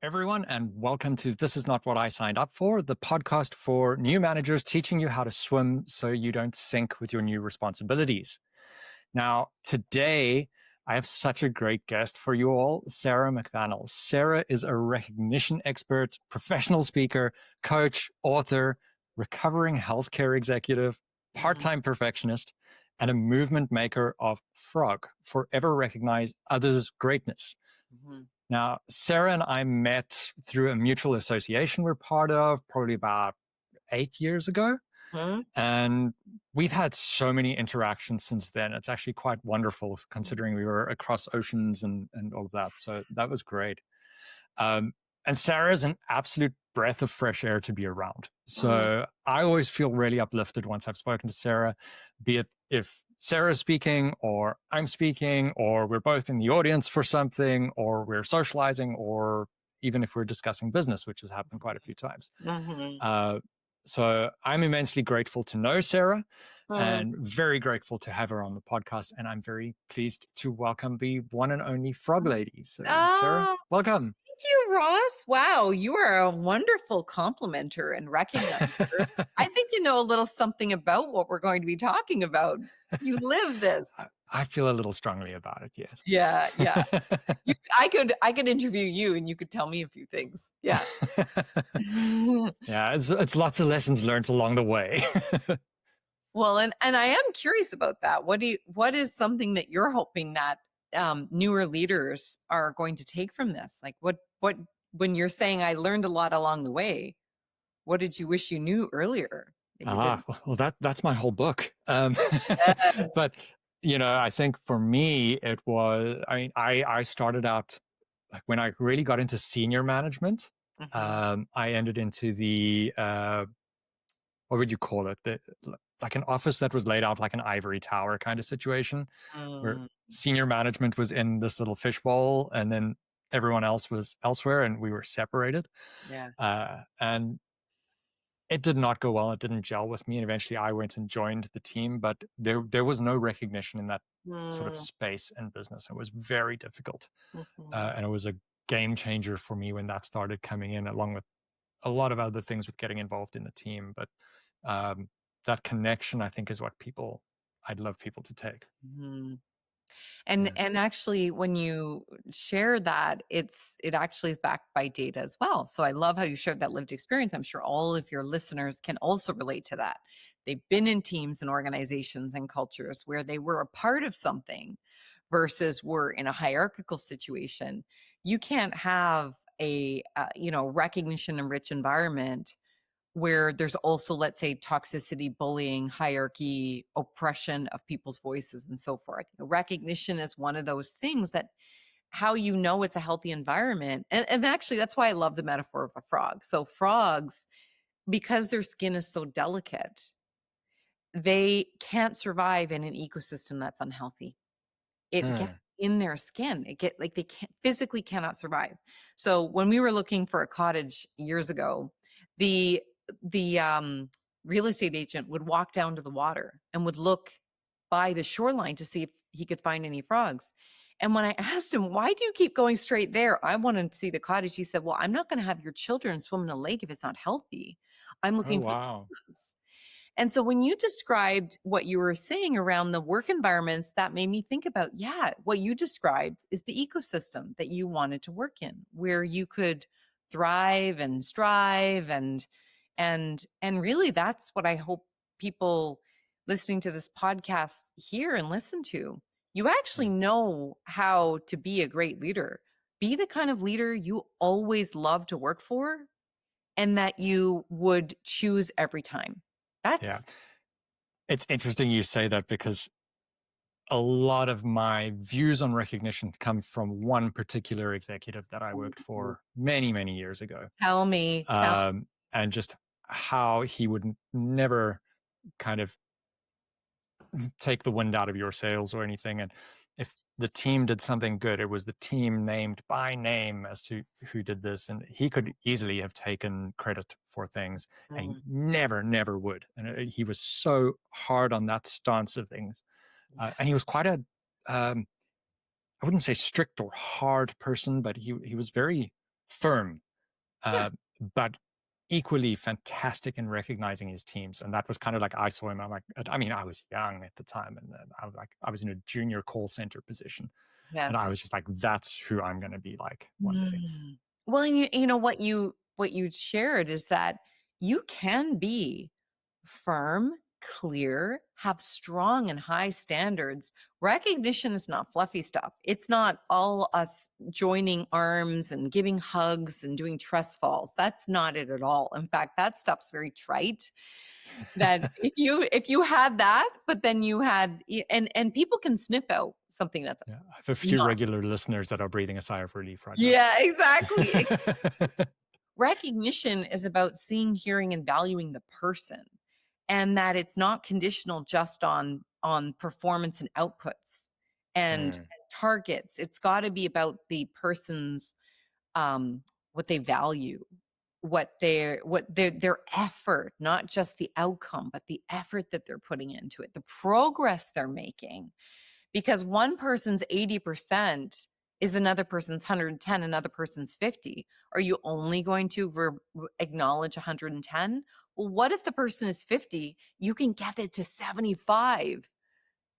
everyone, and welcome to This Is Not What I Signed Up For, the podcast for new managers teaching you how to swim so you don't sink with your new responsibilities. Now, today, I have such a great guest for you all, Sarah McVanel. Sarah is a recognition expert, professional speaker, coach, author, recovering healthcare executive, part-time perfectionist, and a movement maker of Frog, forever recognize others' greatness. Mm-hmm. Now, Sarah and I met through a mutual association we're part of probably about 8 years ago. Mm-hmm. And we've had so many interactions since then. It's actually quite wonderful considering we were across oceans and all of that. So that was great. And Sarah is an absolute breath of fresh air to be around. So I always feel really uplifted once I've spoken to Sarah, be it if Sarah's speaking or I'm speaking or we're both in the audience for something or we're socializing or even if we're discussing business, which has happened quite a few times. Mm-hmm. So I'm immensely grateful to know Sarah and very grateful to have her on the podcast. And I'm very pleased to welcome the one and only Frog Lady. So, Sarah, welcome. Thank you, Ross. Wow, you are a wonderful complimenter and recognizer. I think you know a little something about what we're going to be talking about. You live this. I feel a little strongly about it, yes. Yeah. I could interview you and you could tell me a few things. Yeah. Yeah, it's lots of lessons learned along the way. Well, and I am curious about that. What is something that you're hoping that newer leaders are going to take from this? Like what when you're saying I learned a lot along the way, what did you wish you knew earlier that you didn't? Well, that's my whole book. Yes. But I think for me it was. I started out like when I really got into senior management. Mm-hmm. I ended into the what would you call it? Like an office that was laid out like an ivory tower kind of situation, where senior management was in this little fishbowl, and then everyone else was elsewhere, and we were separated. Yeah. And it did not go well. It didn't gel with me, and eventually I went and joined the team. But there was no recognition in that sort of space and business. It was very difficult, and it was a game changer for me when that started coming in, along with a lot of other things with getting involved in the team. But that connection, I think, is what I'd love people to take. Mm-hmm. And actually, when you share that, it actually is backed by data as well. So I love how you shared that lived experience. I'm sure all of your listeners can also relate to that. They've been in teams and organizations and cultures where they were a part of something versus were in a hierarchical situation. You can't have a recognition and rich environment where there's also, let's say, toxicity, bullying, hierarchy, oppression of people's voices, and so forth. Recognition is one of those things that how you know it's a healthy environment. And actually, that's why I love the metaphor of a frog. So frogs, because their skin is so delicate, they can't survive in an ecosystem that's unhealthy. It gets in their skin. They can't physically cannot survive. So when we were looking for a cottage years ago, the real estate agent would walk down to the water and would look by the shoreline to see if he could find any frogs. And when I asked him, why do you keep going straight there? I want to see the cottage. He said, well, I'm not going to have your children swim in a lake if it's not healthy. I'm looking for frogs. And so when you described what you were saying around the work environments, that made me think about, what you described is the ecosystem that you wanted to work in, where you could thrive and strive and really that's what I hope people listening to this podcast hear and listen to. You actually know how to be a great leader. Be the kind of leader you always love to work for and that you would choose every time. It's interesting you say that because a lot of my views on recognition come from one particular executive that I worked for many, many years ago. Tell me. And just how he would never kind of take the wind out of your sails or anything. And if the team did something good, it was the team named by name as to who did this. And he could easily have taken credit for things and he never would. And he was so hard on that stance of things. And he was quite I wouldn't say strict or hard person, but he was very firm, Yeah. uh, but equally fantastic in recognizing his teams. And that was kind of like I saw him. I'm like, I mean, I was young at the time, and I was in a junior call center position, and I Yes. was just like, that's who I'm going to be like one day. Mm. Well, and you know what you shared is that you can be firm, clear, have strong and high standards. Recognition is not fluffy stuff. It's not all us joining arms and giving hugs and doing trust falls. That's not it at all. In fact, that stuff's very trite. That if you had that, but then you had and people can sniff out something that's Yeah, I have a few not. regular listeners that are breathing a sigh of relief right now. Yeah, exactly. Recognition is about seeing, hearing, and valuing the person, and that it's not conditional just on performance and outputs and Mm, targets. It's got to be about the person's what they value, what their effort, not just the outcome, but the effort that they're putting into it, the progress they're making. Because one person's 80% is another person's 110, another person's 50. Are you only going to acknowledge 110? Well, what if the person is 50? You can get it to 75.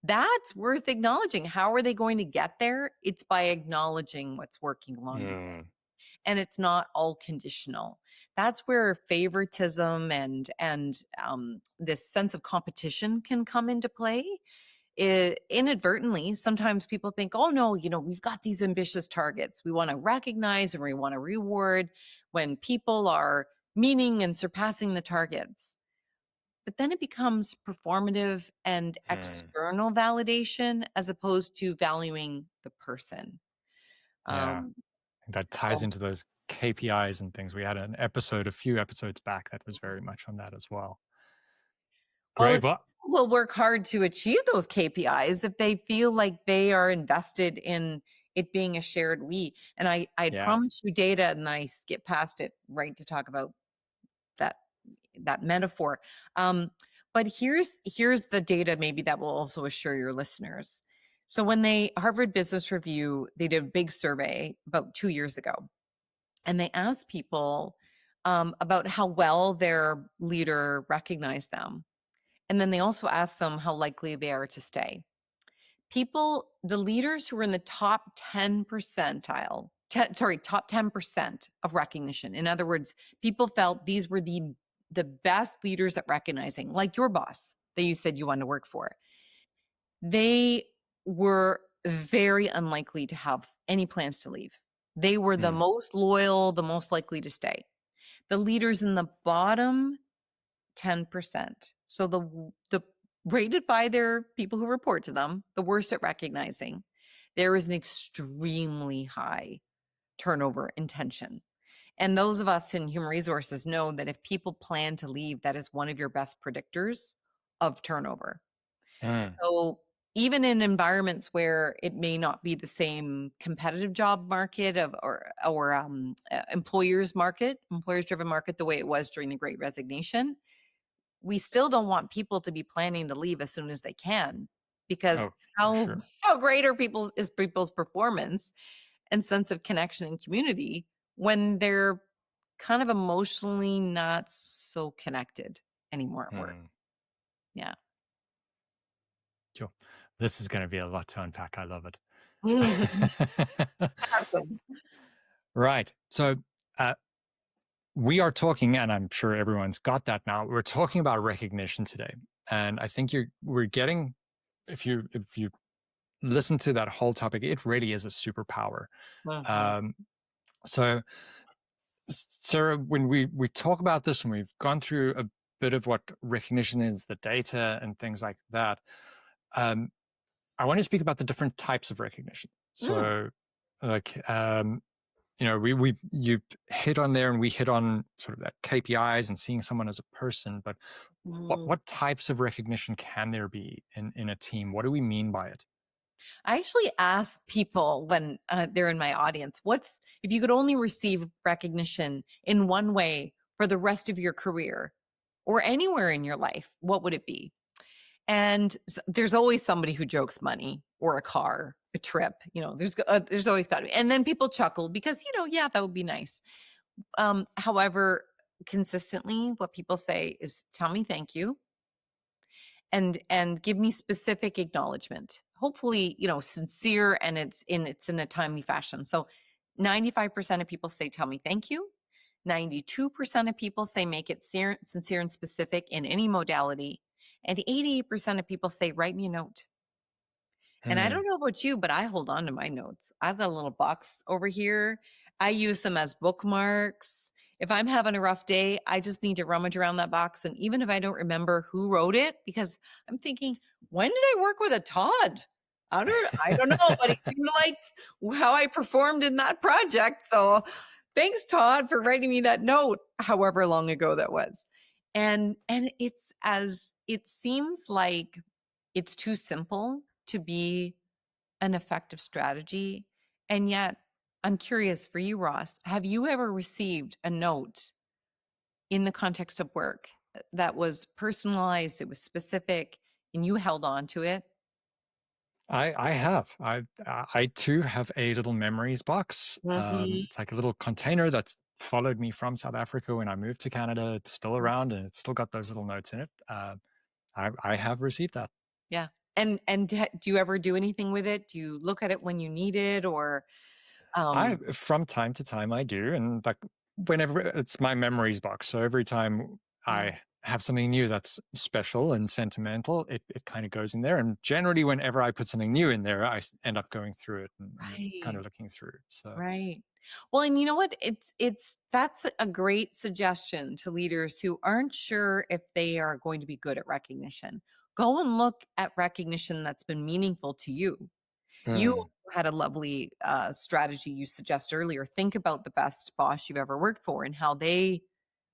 That's worth acknowledging. How are they going to get there? It's by acknowledging what's working along the way. mm, And it's not all conditional. That's where favoritism and this sense of competition can come into play. Inadvertently, sometimes people think, oh no, we've got these ambitious targets. We want to recognize and we want to reward when people are meeting and surpassing the targets. But then it becomes performative and mm. external validation as opposed to valuing the person. Yeah, Um, that ties so into those KPIs and things. We had an episode a few episodes back that was very much on that as well. Well, Great. if Well, people will work hard to achieve those KPIs if they feel like they are invested in it being a shared we. And I yeah. promised you data, and I skipped past it right to talk about that that metaphor. But here's the data maybe that will also assure your listeners. So when they Harvard Business Review, they did a big survey about 2 years ago, and they asked people about how well their leader recognized them. And then they also ask them how likely they are to stay. The leaders who were in the top 10 percentile, top 10% of recognition. In other words, people felt these were the best leaders at recognizing, like your boss that you said you wanted to work for. They were very unlikely to have any plans to leave. They were the Mm, most loyal, the most likely to stay. The leaders in the bottom 10%. So the rated by their people who report to them, the worst at recognizing, there is an extremely high turnover intention. And those of us in human resources know that if people plan to leave, that is one of your best predictors of turnover. mm. So even in environments where it may not be the same competitive job market or employers driven market the way it was during the Great Resignation, we still don't want people to be planning to leave as soon as they can, because Oh, for how sure. how great are people's performance and sense of connection and community when they're kind of emotionally not so connected anymore at work. Mm. Yeah. Sure. This is going to be a lot to unpack. I love it. Awesome. Right. So uh, we are talking, and I'm sure everyone's got that now. We're talking about recognition today, and I think we're getting, if you listen to that whole topic, it really is a superpower. Mhm. Um, so, Sarah, when we talk about this, and we've gone through a bit of what recognition is, the data, and things like that. Um, I want to speak about the different types of recognition. Mm. So, like, you hit on there, and we hit on sort of that KPIs and seeing someone as a person. But Mm. what types of recognition can there be in a team? What do we mean by it? I actually ask people when they're in my audience, what's if you could only receive recognition in one way for the rest of your career or anywhere in your life, what would it be? And there's always somebody who jokes money or a car, a trip, there's always got to be. And then people chuckle because, yeah, that would be nice. However, consistently what people say is tell me thank you and give me specific acknowledgement. Hopefully, sincere, and it's in a timely fashion. So 95% of people say tell me thank you. 92% of people say make it sincere and specific in any modality. And 88% of people say write me a note. And I Hmm. don't know about you, but I hold on to my notes. I've got a little box over here. I use them as bookmarks. If I'm having a rough day, I just need to rummage around that box. And even if I don't remember who wrote it, because I'm thinking, when did I work with a Todd? I don't know, but it seemed like how I performed in that project. So thanks, Todd, for writing me that note, however long ago that was. And it seems like it's too simple to be an effective strategy. And yet, I'm curious for you, Ross, have you ever received a note in the context of work that was personalized, it was specific, and you held on to it? I have. I too have a little memories box. Mm-hmm. It's like a little container that's followed me from South Africa when I moved to Canada. It's still around and it's still got those little notes in it. I have received that. Yeah. And do you ever do anything with it? Do you look at it when you need it, or I um from time to time I do, and like whenever it's my memories box. So every time mm, I have something new that's special and sentimental, it kind of goes in there. And generally, whenever I put something new in there, end up going through it and kind right. of looking through. So Right. Well, and you know what? That's a great suggestion to leaders who aren't sure if they are going to be good at recognition. Go and look at recognition that's been meaningful to you. You mm, had a lovely strategy you suggest earlier. Think about the best boss you've ever worked for and how they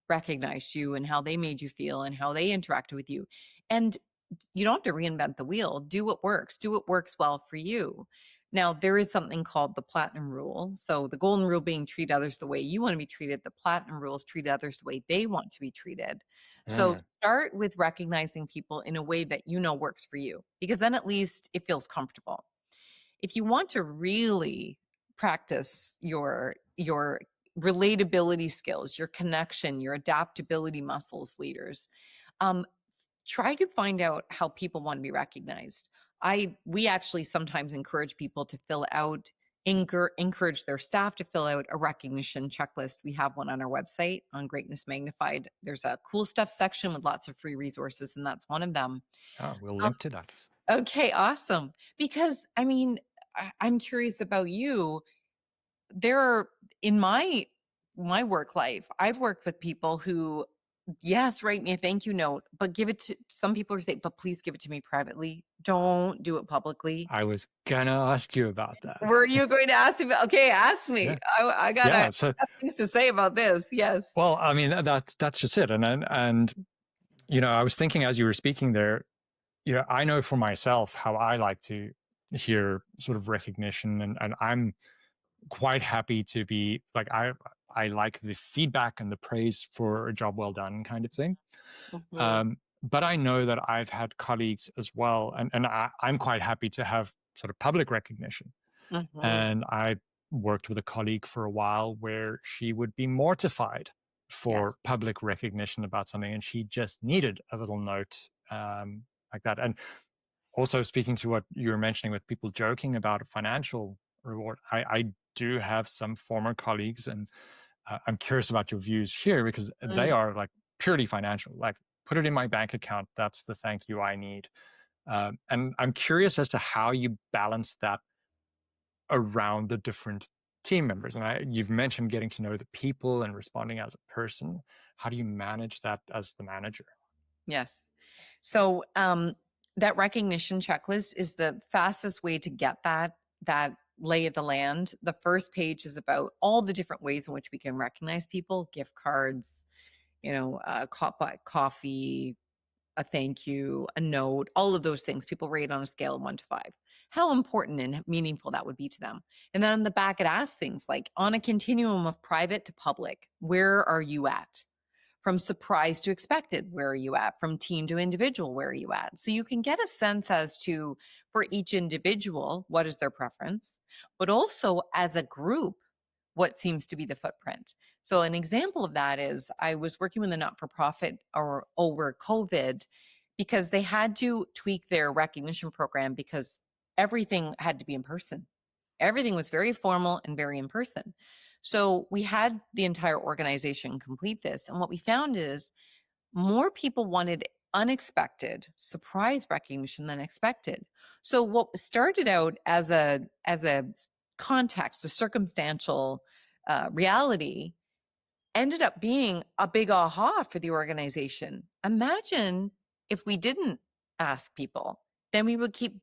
recognized you and how they made you feel and how they interacted with you. And you don't have to reinvent the wheel. Do what works. Do what works well for you. Now, there is something called the platinum rule. So, the golden rule being treat others the way you want to be treated. The platinum rule is treat others the way they want to be treated. So, mm. start with recognizing people in a way that you know works for you, because then at least it feels comfortable. If you want to really practice your relatability skills, your connection, your adaptability muscles, leaders, um, try to find out how people want to be recognized. We actually sometimes encourage people to fill out, encourage their staff to fill out a recognition checklist. We have one on our website on Greatness Magnified. There's a cool stuff section with lots of free resources, and that's one of them. We'll Um, link to that. okay, awesome. Because I mean, I'm curious about you. There are in my work life, I've worked with people who, yes, write me a thank you note, but give it to some people who say, but please give it to me privately. Don't do it publicly. I was gonna ask you about that. Were you going to ask me? Okay, ask me. Yeah, I yeah. gotta So, have things to say about this. Yes. well, I mean, that's just it. And I was thinking as you were speaking there, I know for myself how I like to hear sort of recognition, and I'm quite happy to be like I like the feedback and the praise for a job well done kind of thing. Hmm. But I know that I've had colleagues as well, and I'm quite happy to have sort of public recognition. Hmm. And I worked with a colleague for a while where she would be mortified for Yes. public recognition about something, and she just needed a little note like that. And also speaking to what you were mentioning with people joking about a financial reward, I do have some former colleagues, and I'm curious about your views here because they Mm. are like purely financial. Like, put it in my bank account. That's the thank you I need. And I'm curious as to how you balance that around the different team members. And you've mentioned getting to know the people and responding as a person. How do you manage that as the manager? Yes. So that recognition checklist is the fastest way to get that lay of the land. The first page is about all the different ways in which we can recognize people: gift cards, coffee, a thank you, a note, all of those things. People rate on a scale of 1 to 5. How important and meaningful that would be to them. And then on the back, it asks things like, on a continuum of private to public, where are you at? From surprise to expected, where are you at? From team to individual, where are you at? So you can get a sense as to, for each individual, what is their preference, but also as a group, what seems to be the footprint. So an example of that is I was working with a not-for-profit over COVID because they had to tweak their recognition program because everything had to be in person. Everything was very formal and very in person. So we had the entire organization complete this. And what we found is more people wanted unexpected surprise recognition than expected. So what started out as a context, a circumstantial reality, ended up being a big aha for the organization. Imagine if we didn't ask people, then we would keep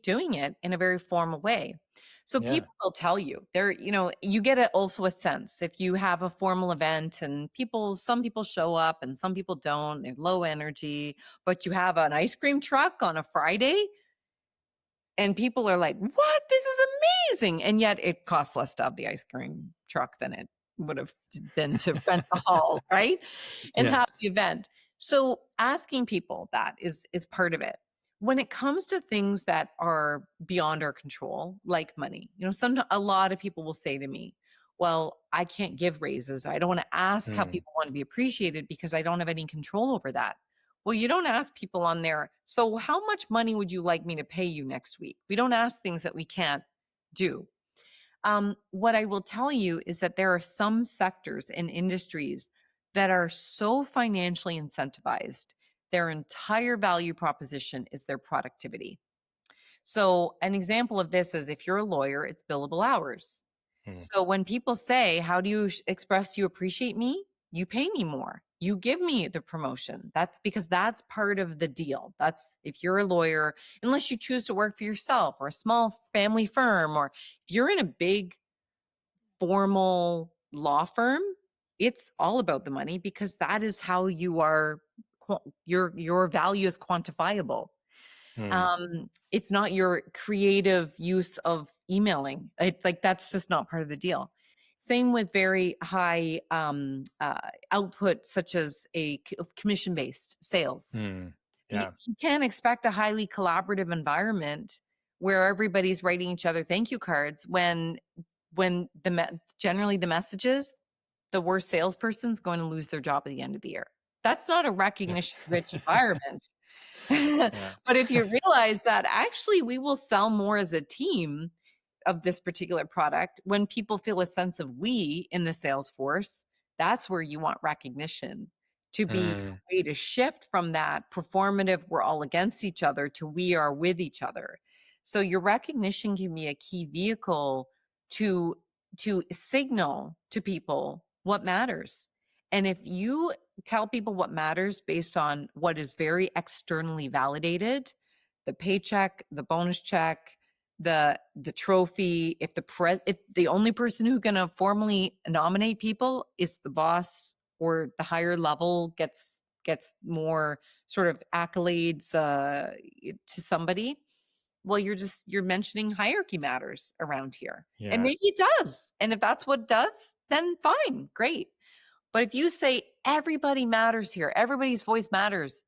doing it in a very formal way. So Yeah. people will tell you there, you get also a sense if you have a formal event and some people show up and some people don't, they're low energy, but you have an ice cream truck on a Friday and people are like, what? This is amazing. And yet it costs less to have the ice cream truck than it would have been to rent the hall, right? And Yeah. have the event. So asking people that is part of it. When it comes to things that are beyond our control, like money, a lot of people will say to me, well, I can't give raises. I don't want to ask how people want to be appreciated because I don't have any control over that. Well, you don't ask people on there, so how much money would you like me to pay you next week? We don't ask things that we can't do. What I will tell you is that there are some sectors and industries that are so financially incentivized, their entire value proposition is their productivity. So an example of this is if you're a lawyer, it's billable hours. So when people say, how do you express you appreciate me? You pay me more. You give me the promotion. That's because that's part of the deal. That's if you're a lawyer, unless you choose to work for yourself or a small family firm, or if you're in a big formal law firm, it's all about the money because that is how you are, your value is quantifiable. It's not your creative use of emailing. Like that's just not part of the deal. Same with very high output, such as a commission-based sales. Yeah. You can't expect a highly collaborative environment where everybody's writing each other thank you cards when generally the message is the worst salesperson's going to lose their job at the end of the year. That's not a recognition-rich environment. But if you realize that actually we will sell more as a team of this particular product when people feel a sense of we in the sales force, that's where you want recognition to be a way to shift from that performative we're all against each other to we are with each other. So your recognition can be a key vehicle to signal to people what matters. And if you tell people what matters based on what is very externally validated, the paycheck, the bonus check, the trophy, if the only person who can formally nominate people is the boss or the higher level gets more sort of accolades to somebody, well, you're mentioning hierarchy matters around here. And maybe it does. And if that's what it does, then fine, great. But if you say everybody matters here, everybody's voice matters,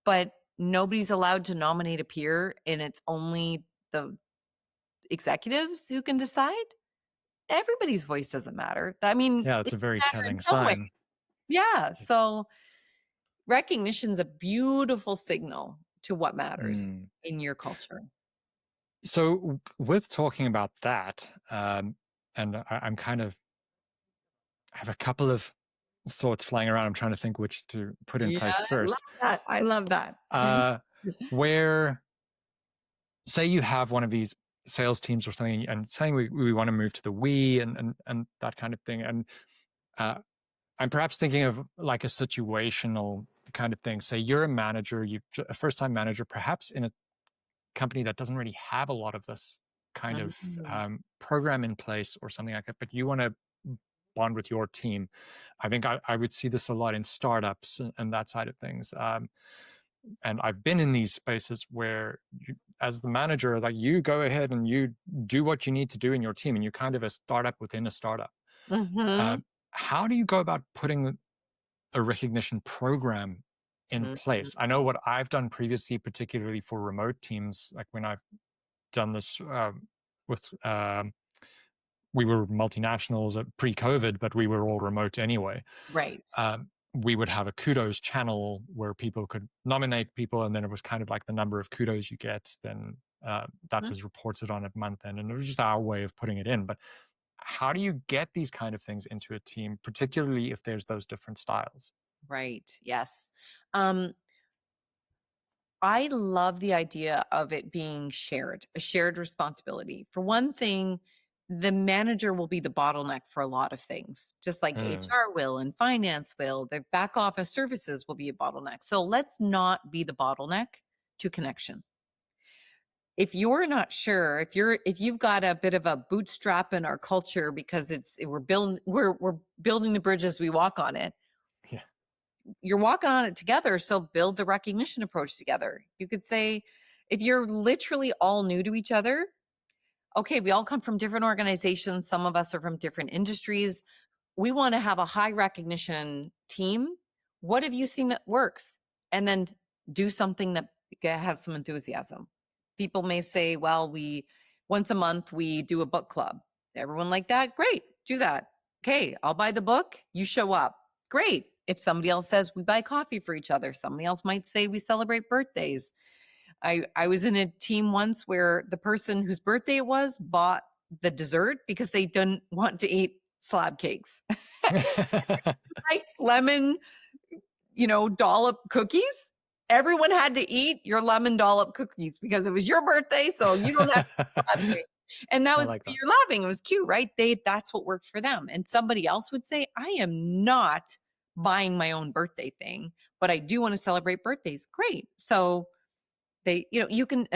but nobody's allowed to nominate a peer and it's only the executives who can decide, everybody's voice doesn't matter. I mean, Yeah, it's it a very matters telling in some way. sign. Yeah. So recognition's a beautiful signal to what matters in your culture. So with talking about that, and I'm kind of, I have a couple of thoughts flying around. I'm trying to think which to put in Yeah, place first. I love that. Where, say you have one of these sales teams or something, and saying we want to move to the we and that kind of thing, and I'm perhaps thinking of like a situational kind of thing. Say you're a manager, you're a first-time manager, perhaps in a company that doesn't really have a lot of this kind of program in place or something like that, but you want to bond with your team. I think I would see this a lot in startups and that side of things. And I've been in these spaces where you, as the manager, like you go ahead and you do what you need to do in your team, and you're kind of a startup within a startup. How do you go about putting a recognition program in place. I know what I've done previously, particularly for remote teams, like when I've done this with we were multinationals at pre-COVID, but we were all remote anyway. Right. We would have a kudos channel where people could nominate people, and then it was kind of like the number of kudos you get, then that Mhm. was reported on at month end, and it was just our way of putting it in. But how do you get these kind of things into a team, particularly if there's those different styles? Right. Yes. Um, I love the idea of it being shared, a shared responsibility. For one thing, the manager will be the bottleneck for a lot of things, just like Mm, HR will and finance will. Their back office services will be a bottleneck. So let's not be the bottleneck to connection. If you're not sure, if you've got a bit of a bootstrap in our culture because we're building the bridge as we walk on it, yeah. you're walking on it together. So build the recognition approach together. You could say, if you're literally all new to each other, okay, we all come from different organizations. Some of us are from different industries. We want to have a high recognition team. What have you seen that works? And then do something that has some enthusiasm. People may say, well, we once a month we do a book club. Everyone like that? Great, do that. Okay, I'll buy the book, you show up. Great. If somebody else says we buy coffee for each other, somebody else might say we celebrate birthdays. I was in a team once where the person whose birthday it was bought the dessert because they didn't want to eat slab cakes. Like lemon, dollop cookies. Everyone had to eat your lemon dollop cookies because it was your birthday, so you don't have slab cake. And that I was, like that. you're laughing. It was cute, right? That's what worked for them. And somebody else would say, I am not buying my own birthday thing, but I do want to celebrate birthdays. Great. So you can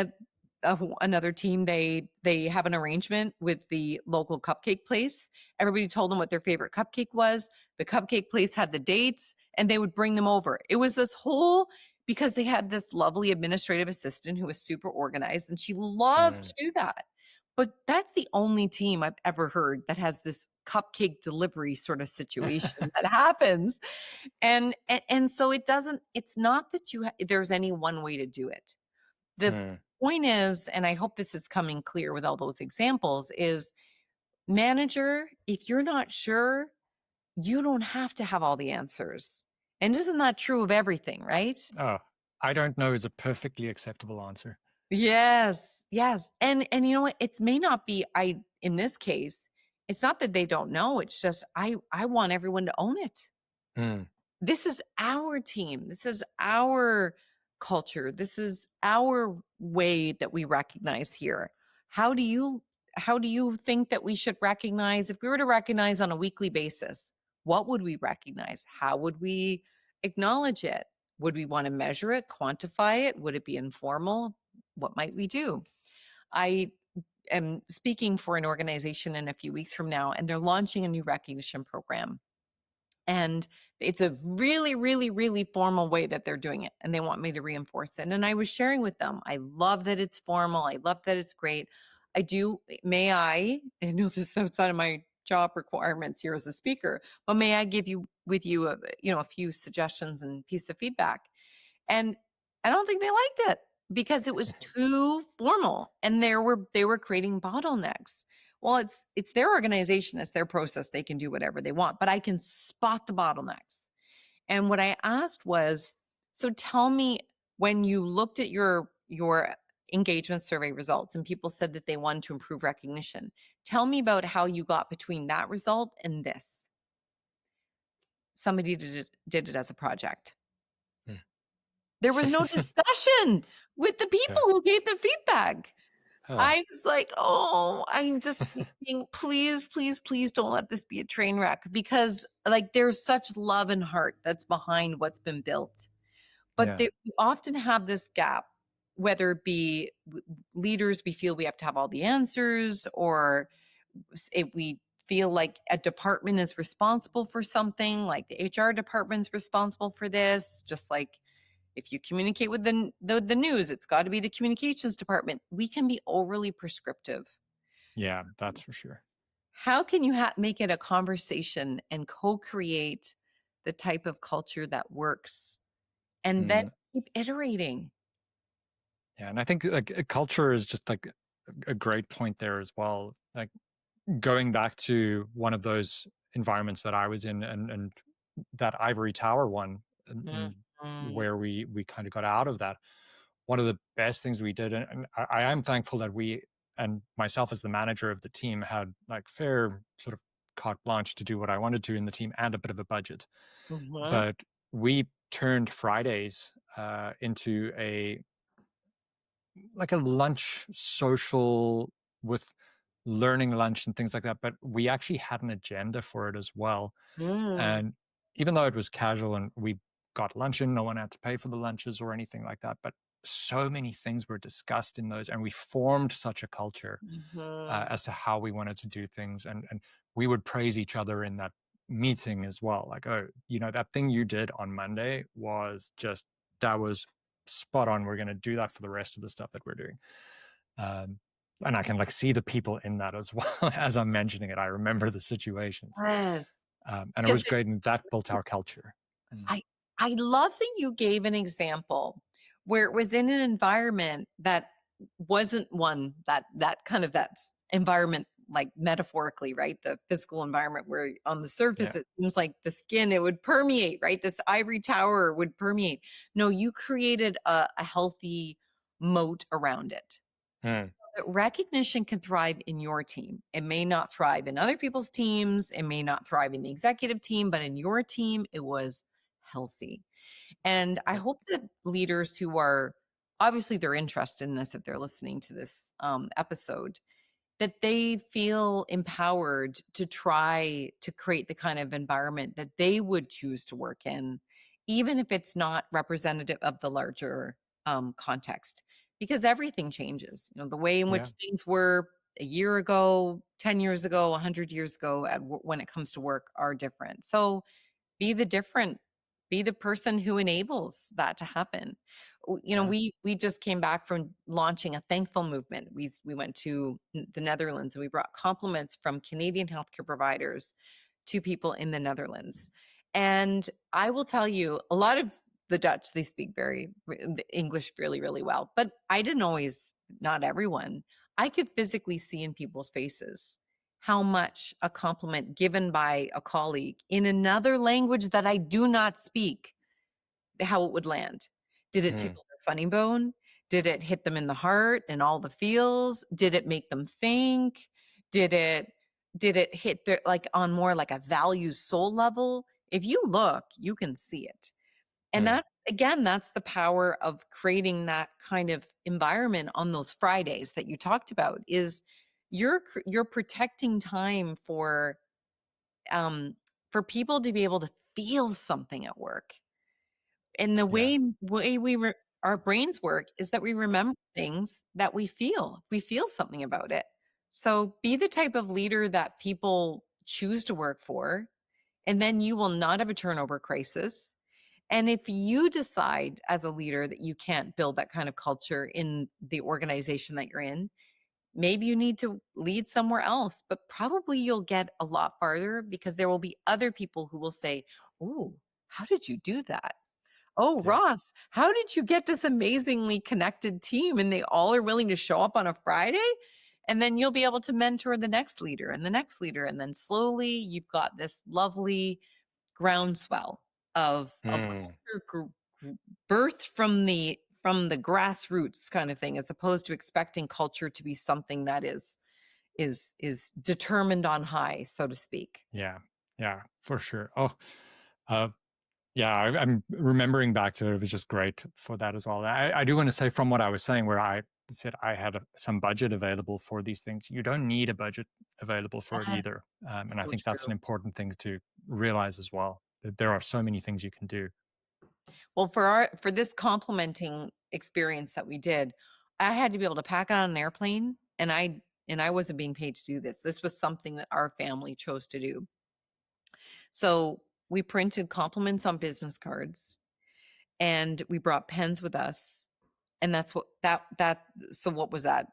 another team, they have an arrangement with the local cupcake place. Everybody told them what their favorite cupcake was. The cupcake place had the dates, and they would bring them over. It was this whole, because they had this lovely administrative assistant who was super organized, and she loved to Mm. do that. But that's the only team I've ever heard that has this cupcake delivery sort of situation that happens. And so it's not that there's any one way to do it. The Mm. point is, and I hope this is coming clear with all those examples, is manager, if you're not sure, you don't have to have all the answers. And isn't that true of everything, right? Oh, I don't know is a perfectly acceptable answer. Yes, yes. And you know what? It may not be, in this case, it's not that they don't know, it's just I want everyone to own it. Mm. This is our team. This is our culture. This is our way that we recognize here. How do you think that we should recognize, if we were to recognize on a weekly basis? What would we recognize? How would we acknowledge it? Would we want to measure it, quantify it? Would it be informal? What might we do? I am speaking for an organization in a few weeks from now, and they're launching a new recognition program. And it's a really, really, really formal way that they're doing it. And they want me to reinforce it. And I was sharing with them, I love that it's formal. I love that it's great. I know this is outside of my job requirements here as a speaker, but may I give you a few suggestions and piece of feedback? And I don't think they liked it because it was too formal, and they were creating bottlenecks. Well, it's their organization, it's their process. They can do whatever they want, but I can spot the bottlenecks. And what I asked was, so tell me, when you looked at your engagement survey results and people said that they wanted to improve recognition, tell me about how you got between that result and this. Somebody did it as a project. Mm. There was no discussion with the people Yeah. who gave the feedback. Oh, I was like, oh, I'm just thinking, please, please, please don't let this be a train wreck, because like there's such love and heart that's behind what's been built. But yeah. we often have this gap, whether it be leaders, we feel we have to have all the answers, or we feel like a department is responsible for something, like the HR department's responsible for this, just like if you communicate with the news, it's got to be the communications department. We can be overly prescriptive. Yeah, that's for sure. How can you make it a conversation and co-create the type of culture that works and then Mm. keep iterating. Yeah, and I think like culture is just like a great point there as well. Like going back to one of those environments that I was in, and that ivory tower one, and Mhm. where we kind of got out of that. One of the best things we did, and I am thankful that we, and myself as the manager of the team, had like fair sort of carte blanche to do what I wanted to in the team and a bit of a budget. Mhm. But we turned Fridays into a like a lunch social with learning lunch and things like that. But we actually had an agenda for it as well. Mm. And even though it was casual and we got lunch in, no one had to pay for the lunches or anything like that. But so many things were discussed in those, and we formed such a culture Mhm. as to how we wanted to do things. And we would praise each other in that meeting as well. Like, oh, you know, that thing you did on Monday was just, that was spot on. We're going to do that for the rest of the stuff that we're doing. Um, and I can like see the people in that as well. As I'm mentioning it, I remember the situations. Yes. And it Because was great. And that built our culture. Mm. I I love that you gave an example where it was in an environment that wasn't one that kind of environment, like metaphorically, right? The physical environment where on the surface Yeah. it seems like the skin, it would permeate, right? This ivory tower would permeate. No, you created a healthy moat around it. Mm. Recognition can thrive in your team. It may not thrive in other people's teams. It may not thrive in the executive team, but in your team, it was healthy. And I Yeah. hope that leaders who are obviously they're interested in this, if they're listening to this episode, that they feel empowered to try to create the kind of environment that they would choose to work in, even if it's not representative of the larger context, because everything changes. You know, the way in which Yeah. things were a year ago, 10 years ago, 100 years ago, when it comes to work are different. So be the different, be the person who enables that to happen. You know, Yeah. we just came back from launching a thankful movement. We went to the Netherlands and we brought compliments from Canadian healthcare providers to people in the Netherlands. And I will tell you, a lot of the Dutch, they speak very English really, really well, but I didn't always, not everyone. I could physically see in people's faces how much a compliment given by a colleague in another language that I do not speak, how it would land. Did it Mm. tickle their funny bone? Did it hit them in the heart and all the feels? Did it make them think? Did it hit their like on more like a values soul level? If you look, you can see it. And Mm. that again, that's the power of creating that kind of environment on those Fridays that you talked about is you're protecting time um for people to be able to feel something at work. And the Yeah. way our brains work is that we remember things that we feel. We feel something about it. So be the type of leader that people choose to work for, and then you will not have a turnover crisis. And if you decide as a leader that you can't build that kind of culture in the organization that you're in, maybe you need to lead somewhere else, but probably you'll get a lot farther because there will be other people who will say, "Oh, how did you do that? Oh, Yeah. Ross, how did you get this amazingly connected team?" And they all are willing to show up on a Friday. And then you'll be able to mentor the next leader and the next leader. And then slowly you've got this lovely groundswell of Mm. culture birthed from the grassroots kind of thing, as opposed to expecting culture to be something that is determined on high, so to speak. Yeah. Yeah. For sure. Oh, uh, yeah. I'm remembering back to it. It was just great for that as well. I do want to say from what I was saying, where I said I had some budget available for these things. You don't need a budget available for it Ah, either. And I so think that's true. an important thing to realize as well. That there are so many things you can do. Well, for this complimenting experience that we did, I had to be able to pack on an airplane, and I wasn't being paid to do this. This was something that our family chose to do. So we printed compliments on business cards, and we brought pens with us. And that's what that so what was that?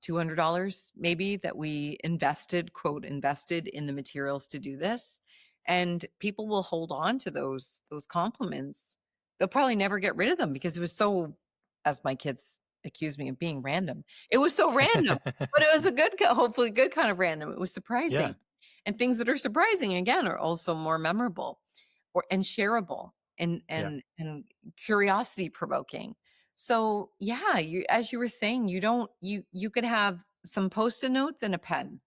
$200 maybe that we invested, quote, invested in the materials to do this. And people will hold on to those compliments. They'll probably never get rid of them because it was so, as my kids accuse me of being random, it was so random, but it was a good, hopefully good kind of random. It was surprising. Yeah. And things that are surprising, again, are also more memorable and shareable and Yeah. curiosity provoking. So yeah, you, as you were saying, you could have some post-it notes and a pen.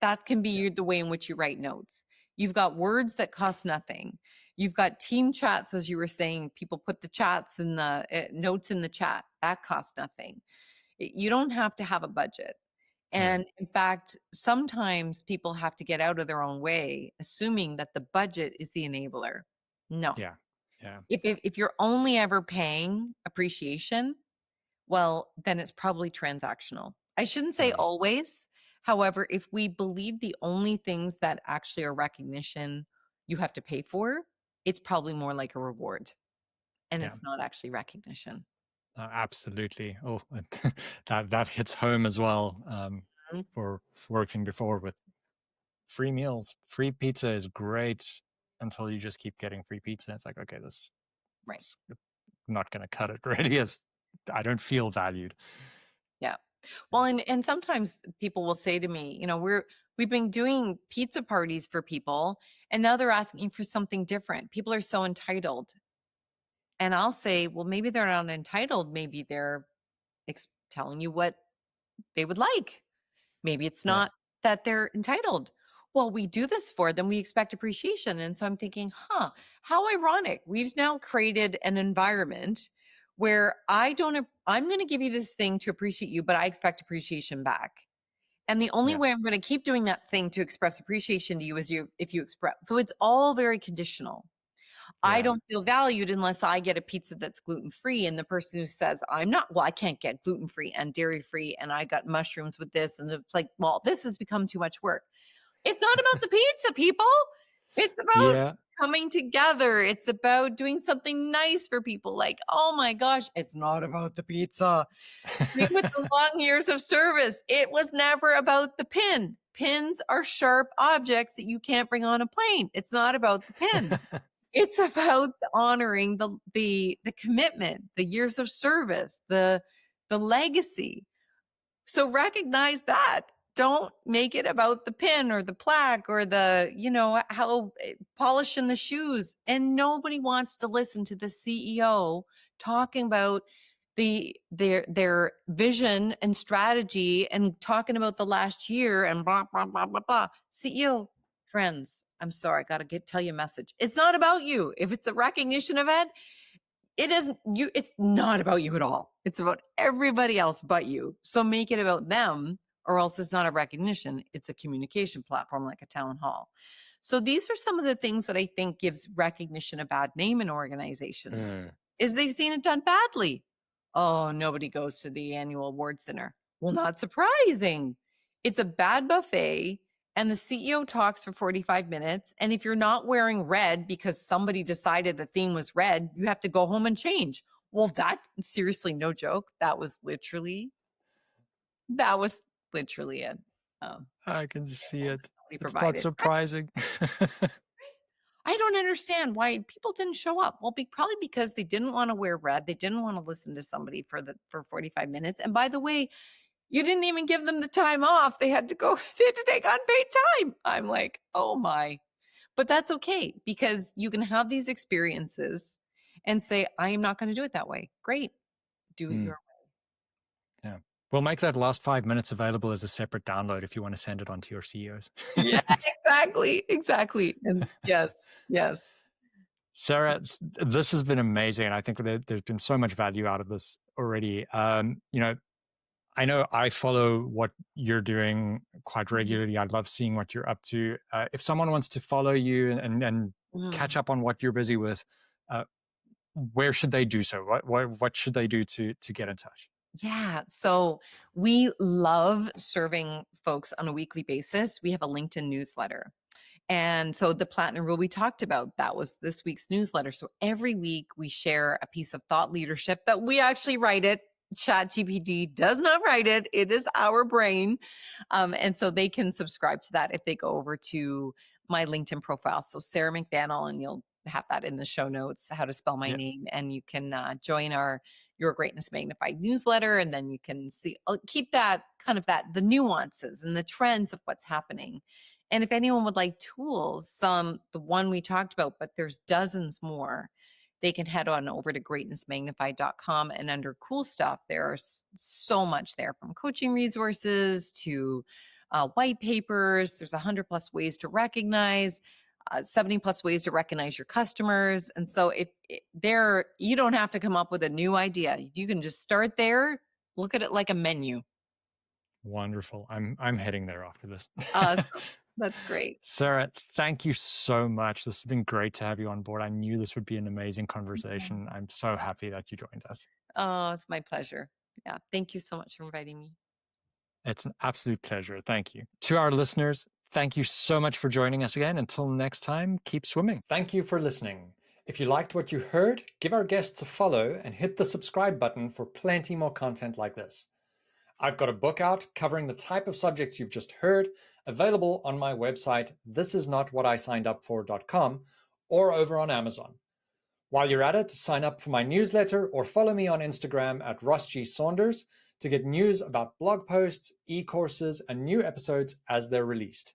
That can Yeah. be the way in which you write notes. You've got words that cost nothing. You've got team chats, as you were saying, people put the chats in the notes in the chat. That costs nothing. You don't have to have a budget. Yeah. And in fact, sometimes people have to get out of their own way, assuming that the budget is the enabler. No. Yeah. Yeah. If you're only ever paying appreciation, well, then it's probably transactional. I shouldn't say Mm. always. However, if we believe the only things that actually are recognition you have to pay for, it's probably more like a reward and Yeah. it's not actually recognition. Absolutely. Oh, that hits home as well. Mhm. For working before with free meals, free pizza is great until you just keep getting free pizza. It's like, okay, Right. this not going to cut it. Really, is I don't feel valued. Yeah. Well, and sometimes people will say to me, we've been doing pizza parties for people and now they're asking for something different. People are so entitled. And I'll say, well, maybe they're not entitled. Maybe they're telling you what they would like. Maybe it's Yeah. not that they're entitled. Well, we do this for them. We expect appreciation. And so I'm thinking, how ironic. We've now created an environment where I'm going to give you this thing to appreciate you, but I expect appreciation back. And the only Yeah. way I'm going to keep doing that thing to express appreciation to you is if you express. So it's all very conditional. I Yeah. don't feel valued unless I get a pizza that's gluten-free. And the person who says, I can't get gluten-free and dairy-free, and I got mushrooms with this. And it's like, well, this has become too much work. It's not about the pizza, people. It's about Yeah. coming together. It's about doing something nice for people. Like, oh my gosh, it's not about the pizza. Same with the long years of service. It was never about the pin. Pins are sharp objects that you can't bring on a plane. It's not about the pin. It's about honoring the commitment, the years of service, the legacy. So recognize that. Don't make it about the pin or the plaque or how polishing the shoes. And nobody wants to listen to the CEO talking about their vision and strategy and talking about the last year and blah blah blah blah blah. CEO friends, I'm sorry, I got to tell you a message. It's not about you. If it's a recognition event, it is you. It's not about you at all. It's about everybody else but you. So make it about them, or else it's not a recognition. It's a communication platform like a town hall. So these are some of the things that I think gives recognition a bad name in organizations. Mm. Is they've seen it done badly. Oh, nobody goes to the annual awards dinner. Well, not surprising. It's a bad buffet and the CEO talks for 45 minutes. And if you're not wearing red because somebody decided the theme was red, you have to go home and change. Well, seriously, no joke. That was literally it. I can see it. Somebody It's not provided. surprising. I don't understand why people didn't show up. Well, probably because they didn't want to wear red. They didn't want to listen to somebody for 45 minutes. And by the way, you didn't even give them the time off. They had to take unpaid time. I'm like, oh my. But that's okay because you can have these experiences and say, I am not going to do it that way. Great. Do it your Yeah. We'll make that last 5 minutes available as a separate download if you want to send it on to your CEOs. way. Yeah, exactly. And yes. Sarah, this has been amazing. And I think there's been so much value out of this already. I know I follow what you're doing quite regularly. I love seeing what you're up to. If someone wants to follow you and catch up on what you're busy with, where should they do so? What should they do to get in touch? Yeah. So we love serving folks on a weekly basis. We have a LinkedIn newsletter. And so the platinum rule we talked about, that was this week's newsletter. So every week we share a piece of thought leadership that we actually write it. ChatGPT does not write it. It is our brain. And so they can subscribe to that if they go over to my LinkedIn profile. So Sarah McVanel, and you'll have that in the show notes, how to spell my Yeah. name. And you can join our Your Greatness Magnified newsletter. And then you can see, keep that kind of the nuances and the trends of what's happening. And if anyone would like tools, the one we talked about, but there's dozens more, they can head on over to greatnessmagnified.com, and under cool stuff, there's so much there, from coaching resources to white papers. There's 100+ ways to recognize, 70+ ways to recognize your customers. And so if there, you don't have to come up with a new idea. You can just start there, look at it like a menu. Wonderful. I'm heading there after this. Awesome. That's great. Sarah, thank you so much. This has been great to have you on board. I knew this would be an amazing conversation. I'm so happy that you joined us. Oh, it's my pleasure. Yeah. Thank you so much for inviting me. It's an absolute pleasure. Thank you. To our listeners, thank you so much for joining us again. Until next time, keep swimming. Thank you for listening. If you liked what you heard, give our guests a follow and hit the subscribe button for plenty more content like this. I've got a book out covering the type of subjects you've just heard, available on my website, thisisnotwhatisiguppfor.com, or over on Amazon. While you're at it, sign up for my newsletter or follow me on Instagram at @RossGSaunders to get news about blog posts, e-courses, and new episodes as they're released.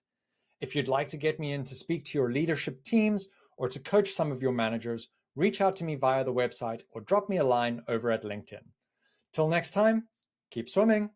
If you'd like to get me in to speak to your leadership teams or to coach some of your managers, reach out to me via the website or drop me a line over at LinkedIn. Till next time, keep swimming.